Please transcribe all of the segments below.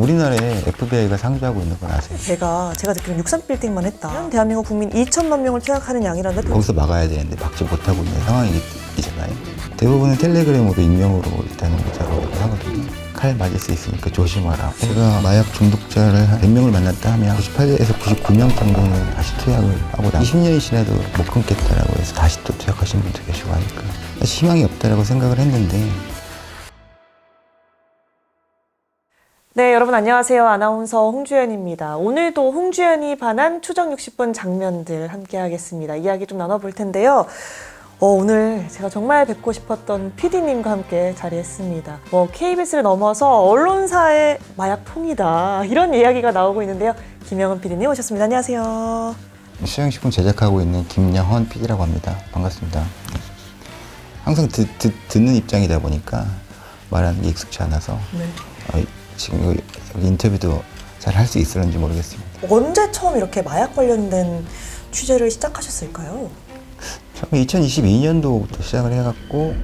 우리나라에 FBI가 상주하고 있는 건 아세요? 제가 듣기로는 63빌딩만 했다. 대한민국 국민 2천만 명을 투약하는 양이라는데 거기서 막아야 되는데 막지 못하고 있는 상황이잖아요. 대부분은 텔레그램으로 익명으로 일단은 작업을 하거든요. 칼 맞을 수 있으니까 조심하라. 제가 마약 중독자를 한 100명을 만났다 하면 98에서 99명 정도는 다시 투약을 하고 20년이 지나도 못 끊겠다라고 해서 다시 또 투약하신 분도 계시고 하니까 희망이 없다라고 생각을 했는데. 네, 여러분 안녕하세요. 아나운서 홍주연입니다. 오늘도 홍주연이 반한 추정 60분 장면들 함께 하겠습니다. 이야기 좀 나눠볼 텐데요. 오늘 제가 정말 뵙고 싶었던 PD님과 함께 자리했습니다. KBS를 넘어서 언론사의 마약통이다 이런 이야기가 나오고 있는데요. 김영은 PD님 오셨습니다. 안녕하세요. 수영식품 제작하고 있는 김영헌 PD라고 합니다. 반갑습니다. 항상 듣는 입장이다 보니까 말하는 게 익숙치 않아서 지금 여기 인터뷰도 잘 할 수 있을는지 모르겠습니다. 언제 처음 이렇게 마약 관련된 취재를 시작하셨을까요? 처음에 2022년도부터 시작을 해갖고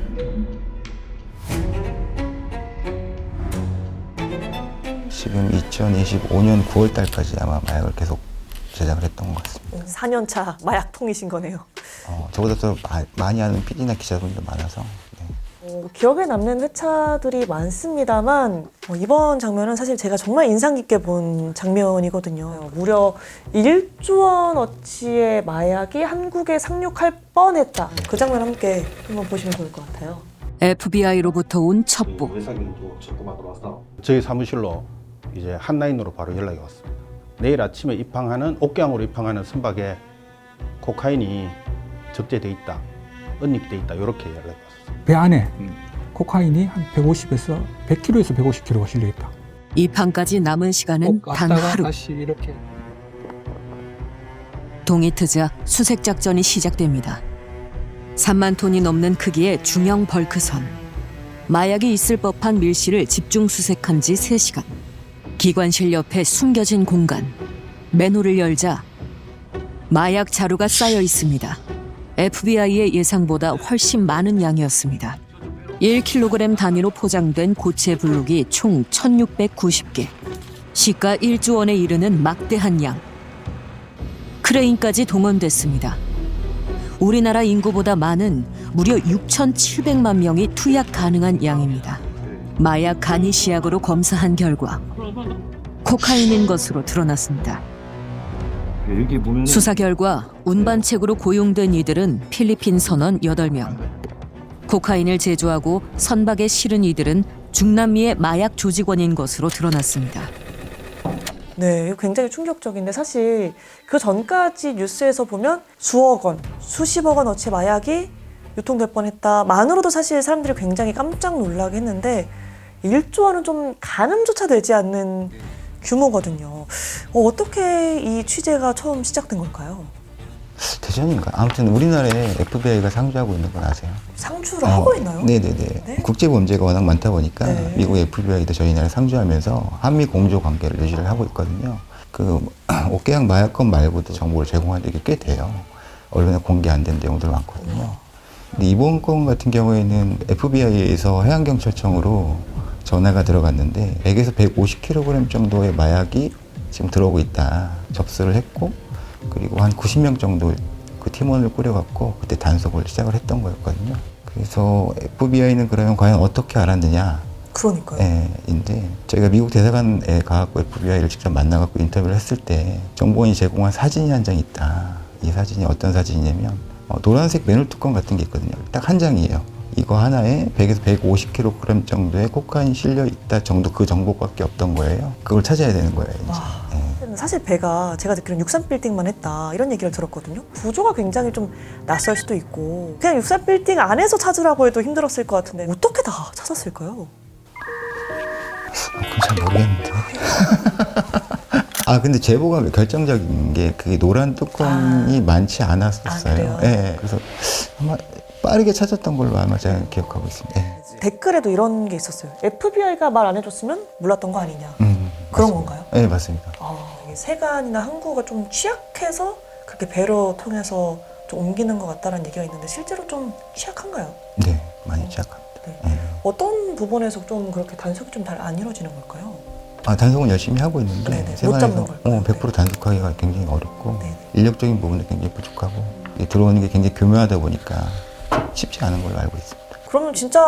지금 2025년 9월 달까지 아마 마약을 계속 제작을 했던 것 같습니다. 4년차 마약통이신 거네요. 저보다 더 많이 아는 PD나 기자분도 많아서. 기억에 남는 회차들이 많습니다만 이번 장면은 사실 제가 정말 인상 깊게 본 장면이거든요. 무려 1조 원어치의 마약이 한국에 상륙할 뻔했다. 그 장면 함께 한번 보시면 좋을 것 같아요. FBI로부터 온 첩보. 저희 사무실로 이제 한라인으로 바로 연락이 왔습니다. 내일 아침에 옥경으로 입항하는 선박에 코카인이 적재돼 있다, 은닉돼 있다, 이렇게 연락이 왔어요. 배 안에 코카인이 한 150에서 100kg에서 150kg가 실려있다. 입항까지 남은 시간은 단 하루. 다시 이렇게. 동이 트자 수색 작전이 시작됩니다. 3만 톤이 넘는 크기의 중형 벌크선. 마약이 있을 법한 밀실을 집중 수색한 지 3시간. 기관실 옆에 숨겨진 공간. 맨홀을 열자 마약 자루가 쌓여 있습니다. FBI의 예상보다 훨씬 많은 양이었습니다. 1kg 단위로 포장된 고체 블록이 총 1690개. 시가 1조 원에 이르는 막대한 양. 크레인까지 동원됐습니다. 우리나라 인구보다 많은 무려 6,700만 명이 투약 가능한 양입니다. 마약 간이 시약으로 검사한 결과 코카인인 것으로 드러났습니다. 수사 결과 운반책으로 고용된 이들은 필리핀 선원 8명. 코카인을 제조하고 선박에 실은 이들은 중남미의 마약 조직원인 것으로 드러났습니다. 네, 굉장히 충격적인데 사실 그 전까지 뉴스에서 보면 수억 원, 수십억 원어치 마약이 유통될 뻔했다. 만으로도 사실 사람들이 굉장히 깜짝 놀라게 했는데 1조 원은 좀 가늠조차 되지 않는 규모거든요. 어떻게 이 취재가 처음 시작된 걸까요? 대전인가? 아무튼 우리나라에 FBI가 상주하고 있는 건 아세요? 상주를 하고 있나요? 네네네. 네? 국제 범죄가 워낙 많다 보니까 네. 미국 FBI도 저희 나라에 상주하면서 한미 공조 관계를 유지를 하고 있거든요. 그 옥계양 마약건 말고도 정보를 제공한 적이 꽤 돼요. 언론에 공개 안 된 내용들 많거든요. 근데 이번 건 같은 경우에는 FBI에서 해양경찰청으로 전화가 들어갔는데 100에서 150kg 정도의 마약이 지금 들어오고 있다. 접수를 했고 그리고 한 90명 정도 그 팀원을 꾸려갖고 그때 단속을 시작을 했던 거였거든요. 그래서 FBI는 그러면 과연 어떻게 알았느냐? 그러니까요. 네, 인데 저희가 미국 대사관에 가갖고 FBI를 직접 만나갖고 인터뷰를 했을 때 정보원이 제공한 사진이 한 장 있다. 이 사진이 어떤 사진이냐면 노란색 매눌 뚜껑 같은 게 있거든요. 딱 한 장이에요. 이거 하나에 100에서 150kg 정도의 코카인이 실려 있다 정도 그 정보밖에 없던 거예요. 그걸 찾아야 되는 거예요. 이제. 사실 배가 제가 듣기로는 63빌딩만 했다 이런 얘기를 들었거든요. 구조가 굉장히 좀 낯설 수도 있고 그냥 63빌딩 안에서 찾으라고 해도 힘들었을 것 같은데 어떻게 다 찾았을까요? 그건 잘 모르겠는데. 근데 제보가 결정적인 게 그게 노란 뚜껑이 많지 않았었어요. 그래요? 네, 그래서 아마 빠르게 찾았던 걸로 아마 제가 기억하고 있습니다. 네. 댓글에도 이런 게 있었어요. FBI가 말 안 해줬으면 몰랐던 거 아니냐. 그런 건가요? 네, 맞습니다. 이게 세관이나 항구가 좀 취약해서 그렇게 배로 통해서 좀 옮기는 것 같다는 얘기가 있는데 실제로 좀 취약한가요? 네, 많이 취약합니다. 네. 네. 어떤 부분에서 좀 그렇게 단속이 좀 잘 안 이루어지는 걸까요? 단속은 열심히 하고 있는데 네네. 못 세관에서 잡는 걸. 100% 단속하기가 굉장히 어렵고 네. 인력적인 부분도 굉장히 부족하고 이게 들어오는 게 굉장히 교묘하다 보니까 쉽지 않은 걸로 알고 있습니다. 그러면 진짜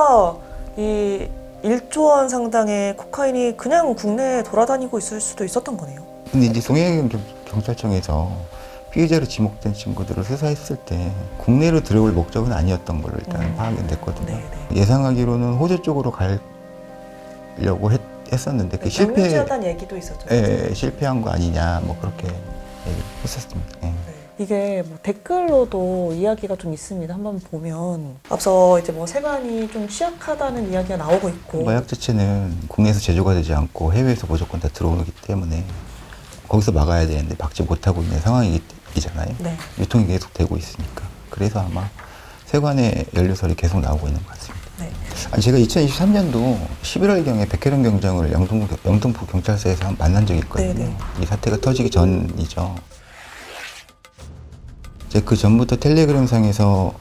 이 1조 원 상당의 코카인이 그냥 국내에 돌아다니고 있을 수도 있었던 거네요. 근데 이제 동해경찰청에서 피의자로 지목된 친구들을 수사했을 때 국내로 들어올 목적은 아니었던 걸로 일단 파악이 됐거든요. 네네. 예상하기로는 호주 쪽으로 가려고 했었는데 그 경유지하다는 얘기도 있었죠. 실패한 거 아니냐 뭐 그렇게 얘기를 했었습니다. 예. 네. 이게 뭐 댓글로도 이야기가 좀 있습니다. 한번 보면 앞서 이제 뭐 세관이 좀 취약하다는 이야기가 나오고 있고 마약 자체는 국내에서 제조가 되지 않고 해외에서 무조건 다 들어오기 때문에 거기서 막아야 되는데 막지 못하고 있는 상황이잖아요. 네. 유통이 계속 되고 있으니까. 그래서 아마 세관의 연루설이 계속 나오고 있는 것 같습니다. 네. 제가 2023년도 11월경에 백혜련 경장을 영등포 경찰서에서 만난 적이 있거든요. 네네. 이 사태가 터지기 전이죠. 제가 그 전부터 텔레그램상에서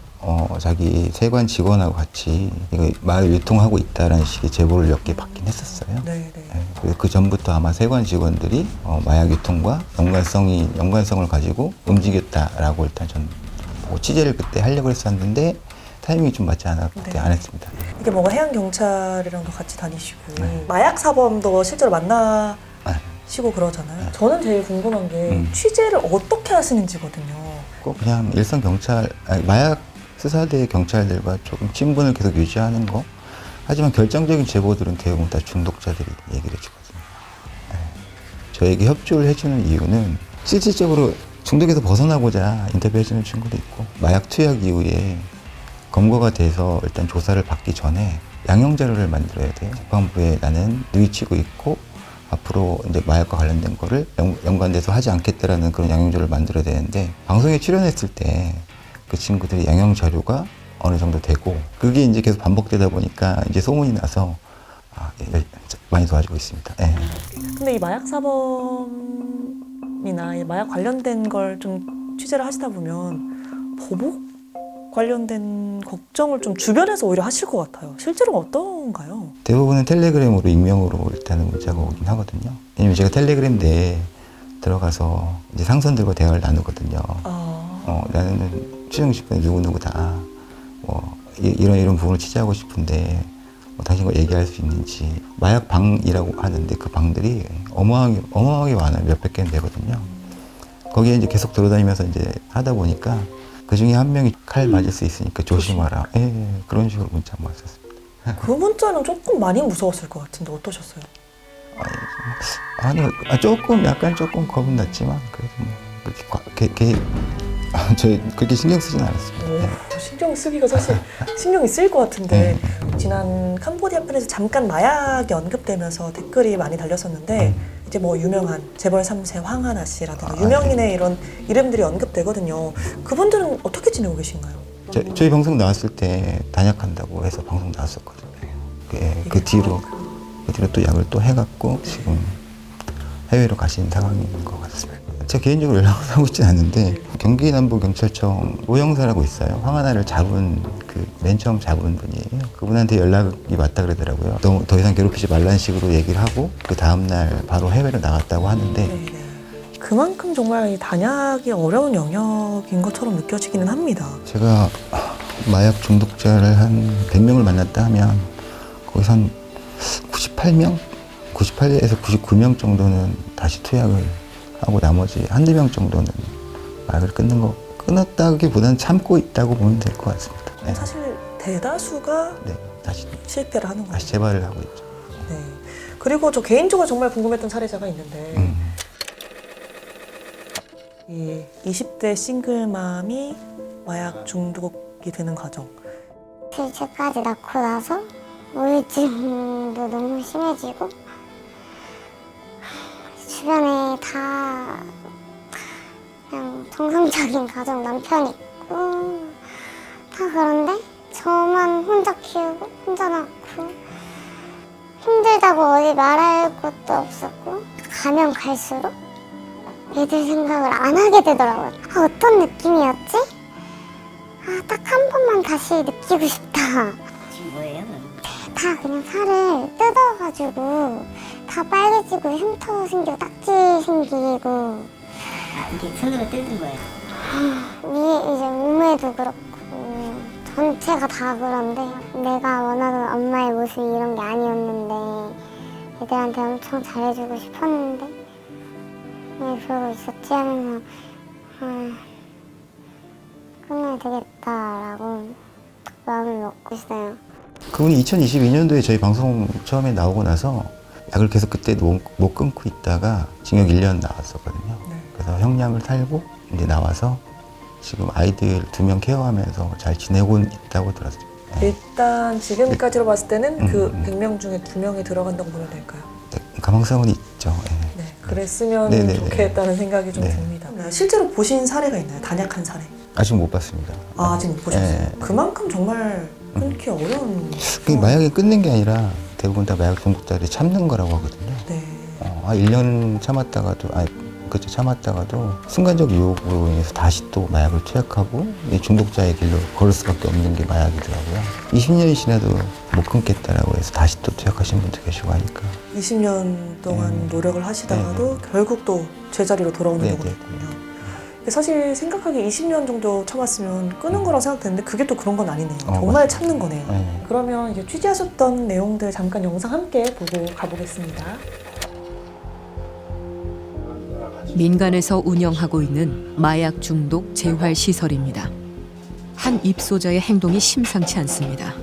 자기 세관 직원하고 같이 이거 마을 유통하고 있다라는 식의 제보를 몇 개 받긴 했었어요. 네네. 그래서 그 전부터 아마 세관 직원들이 마약 유통과 연관성을 가지고 움직였다라고 일단 전 보고 취재를 그때 하려고 했었는데 타이밍이 좀 맞지 않았기 때문에 네. 안 했습니다. 이게 뭐 해양 경찰이랑도 같이 다니시고 마약 사범도 실제로 만나시고 그러잖아요. 저는 제일 궁금한 게 취재를 어떻게 하시는지거든요. 꼭 그냥 일선 마약 수사대 경찰들과 조금 친분을 계속 유지하는 거. 하지만 결정적인 제보들은 대부분 다 중독자들이 얘기를 해주거든요. 저에게 협조를 해주는 이유는 실질적으로 중독에서 벗어나고자 인터뷰해주는 친구도 있고 마약 투약 이후에 검거가 돼서 일단 조사를 받기 전에 양형 자료를 만들어야 돼요. 국방부에 나는 누이치고 있고 앞으로 이제 마약과 관련된 거를 연관돼서 하지 않겠다라는 그런 양형 자료를 만들어야 되는데 방송에 출연했을 때 그 친구들이 양형 자료가 어느 정도 되고 그게 이제 계속 반복되다 보니까 이제 소문이 나서 많이 도와주고 있습니다. 네. 근데 이 마약 사범이나 이 마약 관련된 걸 좀 취재를 하시다 보면 보복 관련된 걱정을 좀 주변에서 오히려 하실 것 같아요. 실제로 어떤가요? 대부분은 텔레그램으로 익명으로 일단은 문자가 오긴 하거든요. 왜냐면 제가 텔레그램 내에 들어가서 이제 상선들과 대화를 나누거든요. 나는 추정 싶은데 누구누구다. 이런 부분을 취재하고 싶은데 당신과 얘기할 수 있는지. 마약 방이라고 하는데 그 방들이 어마어마하게 많아요. 몇백 개는 되거든요. 거기에 이제 계속 돌아다니면서 이제 하다 보니까 그 중에 한 명이 칼 맞을 수 있으니까 조심하라. 그런 식으로 문자 한번 썼습니다. 그 문자는 조금 많이 무서웠을 것 같은데 어떠셨어요? 약간 조금 겁은 났지만 그래도 뭐 저 그렇게 신경 쓰진 않았습니다. 신경 쓰기가 사실 신경이 쓰일 것 같은데 지난 캄보디아 편에서 잠깐 마약이 언급되면서 댓글이 많이 달렸었는데 이제 뭐 유명한 재벌 3세 황하나 씨라든가 유명인의 이런 이름들이 언급되거든요. 그분들은 어떻게 지내고 계신가요? 저희 방송 나왔을 때 단약한다고 해서 방송 나왔었거든요. 그 뒤로 또 약을 또 해갖고 지금 해외로 가신 상황인 것 같습니다. 제가 개인적으로 연락을 하고 있진 않는데 경기남부경찰청 오형사라고 있어요. 황하나를 잡은 맨 처음 잡은 분이에요. 그분한테 연락이 왔다 그러더라고요. 더 이상 괴롭히지 말라는 식으로 얘기를 하고 그 다음날 바로 해외로 나갔다고 하는데 그만큼 정말 이 단약이 어려운 영역인 것처럼 느껴지기는 합니다. 제가 마약 중독자를 한 100명을 만났다 하면 거기서 한 98에서 99명 정도는 다시 투약을 하고 나머지 한두 명 정도는 마약을 끊었다기보다는 참고 있다고 보면 될 것 같습니다. 네. 사실 대다수가 다시 실패를 하는 거예요. 다시 재발을 하고 있죠. 네. 그리고 저 개인적으로 정말 궁금했던 사례자가 있는데 이 20대 싱글맘이 마약 중독이 되는 과정. 둘째까지 낳고 나서 우울증도 너무 심해지고 주변에 다 그냥 정상적인 가정 남편 있고 다 그런데 저만 혼자 키우고 혼자 낳고 힘들다고 어디 말할 것도 없었고 가면 갈수록 애들 생각을 안 하게 되더라고요. 어떤 느낌이었지? 딱 한 번만 다시 느끼고 싶다. 뭐예요? 다 그냥 살을 뜯어가지고 다 다 빨개지고 흉터 생기고 딱지 생기고 이게 손으로 뜯은 거예요. 위에 이제 몸에도 그렇고 전체가 다 그런데 내가 원하던 엄마의 모습이 이런 게 아니었는데 애들한테 엄청 잘해주고 싶었는데 왜 그러고 있었지 하면서 끝내야 되겠다라고 마음을 먹고 있어요. 그분이 2022년도에 저희 방송 처음에 나오고 나서 약을 계속 그때 못 끊고 있다가 징역 1년 나왔었거든요. 그래서 형량을 살고 이제 나와서 지금 아이들 2명 케어하면서 잘 지내고 있다고 들었어요. 네. 일단 지금까지로 봤을 때는 그 음. 100명 중에 2명이 들어간다고 보면 될까요? 네, 가망성은 있죠. 네. 네, 그랬으면 네네네. 좋겠다는 생각이 좀 네. 듭니다. 실제로 보신 사례가 있나요? 단약한 사례? 아직 못 봤습니다. 아직 못 보셨어요? 네. 그만큼 정말 끊기 어려운 그게 마약이 끊는 게 아니라 대부분 다 마약 중독자들이 참는 거라고 하거든요. 네. 1년 참았다가도, 그렇죠. 참았다가도 순간적 유혹으로 인해서 다시 또 마약을 투약하고 이 중독자의 길로 걸을 수밖에 없는 게 마약이더라고요. 20년이 지나도 못 끊겠다라고 해서 다시 또 투약하신 분도 계시고 하니까. 20년 동안 노력을 하시다가도 결국 또 제자리로 돌아오는 네네. 거거든요. 사실 생각하기에 20년 정도 참았으면 끊은 거라고 생각했는데 그게 또 그런 건 아니네요. 정말 맞습니다. 참는 거네요. 네. 그러면 이제 취재하셨던 내용들 잠깐 영상 함께 보고 가보겠습니다. 민간에서 운영하고 있는 마약 중독 재활 시설입니다. 한 입소자의 행동이 심상치 않습니다.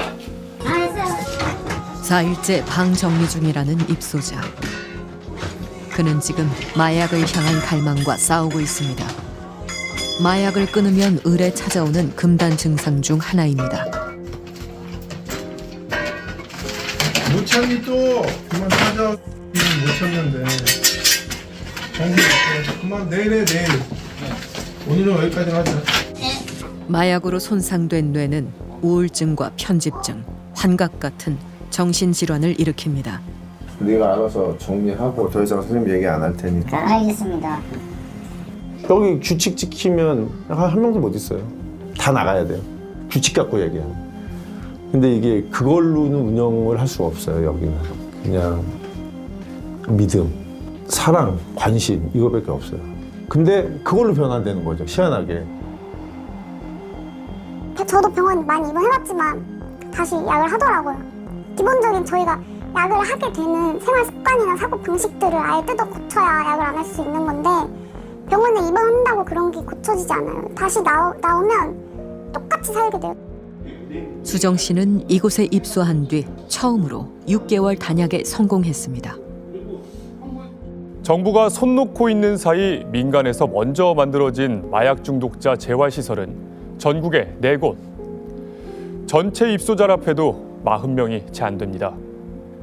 4일째 방 정리 중이라는 입소자. 그는 지금 마약을 향한 갈망과 싸우고 있습니다. 마약을 끊으면 을에 찾아오는 금단 증상 중 하나입니다. 못 참니 또 그만 찾아. 못 참는데 정신 없어. 그만 내일 오늘은 여기까지 하자. 마약으로 손상된 뇌는 우울증과 편집증, 환각 같은 정신질환을 일으킵니다. 네가 알아서 정리하고 더 이상 선생님 얘기 안 할 테니까. 알겠습니다. 여기 규칙 지키면 한 명도 못 있어요. 다 나가야 돼요. 규칙 갖고 얘기하면. 근데 이게 그걸로는 운영을 할 수가 없어요. 여기는 그냥 믿음, 사랑, 관심 이거밖에 없어요. 근데 그걸로 변환되는 거죠. 희한하게. 저도 병원 많이 입원해봤지만 다시 약을 하더라고요. 기본적인 저희가 약을 하게 되는 생활 습관이나 사고 방식들을 아예 뜯어 고쳐야 약을 안 할 수 있는 건데 병원에 입원한다고 그런 게 고쳐지지 않아요. 다시 나오면 똑같이 살게 돼요. 수정 씨는 이곳에 입소한 뒤 처음으로 6개월 단약에 성공했습니다. 정부가 손 놓고 있는 사이 민간에서 먼저 만들어진 마약 중독자 재활시설은 전국에 4곳. 전체 입소자 합해도 40명이 제한됩니다.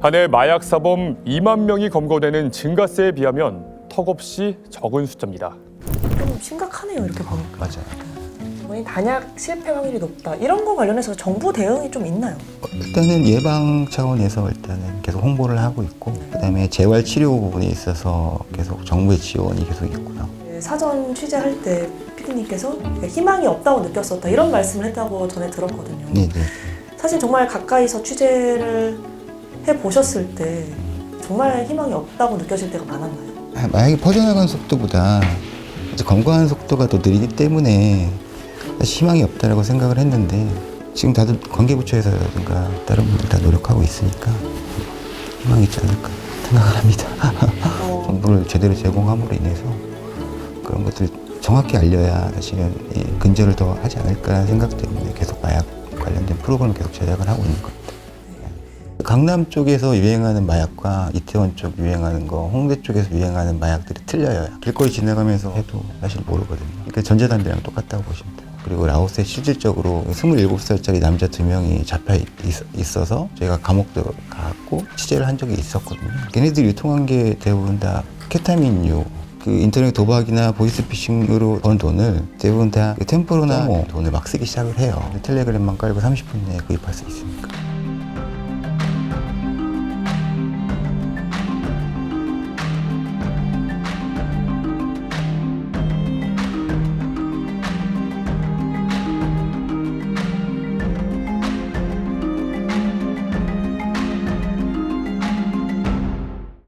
한 해 마약 사범 2만 명이 검거되는 증가세에 비하면 턱없이 적은 숫자입니다. 좀 심각하네요, 이렇게 보니까. 맞아요. 단약 실패 확률이 높다. 이런 거 관련해서 정부 대응이 좀 있나요? 일단은 예방 차원에서 일단은 계속 홍보를 하고 있고, 그다음에 재활 치료 부분에 있어서 계속 정부의 지원이 계속 있고요. 사전 취재할 때 PD님께서 희망이 없다고 느꼈었다 이런 말씀을 했다고 전에 들었거든요. 네네. 사실 정말 가까이서 취재를 해보셨을 때 정말 희망이 없다고 느껴질 때가 많았나요? 마약이 퍼져나가는 속도보다 이제 건강한 속도가 더 느리기 때문에 사실 희망이 없다라고 생각을 했는데 지금 다들 관계부처에서라든가 다른 분들 다 노력하고 있으니까 희망이 있지 않을까 생각을 합니다. 정보를 제대로 제공함으로 인해서 그런 것들 정확히 알려야 사실은 근절을 더 하지 않을까라는 생각 때문에 계속 마약 관련된 프로그램을 계속 제작을 하고 있는 겁니다. 강남 쪽에서 유행하는 마약과 이태원 쪽 유행하는 거, 홍대 쪽에서 유행하는 마약들이 틀려요. 길거리 지나가면서 해도 사실 모르거든요. 그러니까 전자담배랑 똑같다고 보시면 돼요. 그리고 라오스에 실질적으로 27살짜리 남자 2명이 잡혀 있어서 저희가 감옥도 갔고 취재를 한 적이 있었거든요. 걔네들이 유통한 게 대부분 다 케타민류, 그 인터넷 도박이나 보이스피싱으로 번 돈을 대부분 다 템포로나 돈을 막 쓰기 시작을 해요. 텔레그램만 깔고 30분 내에 구입할 수 있으니까.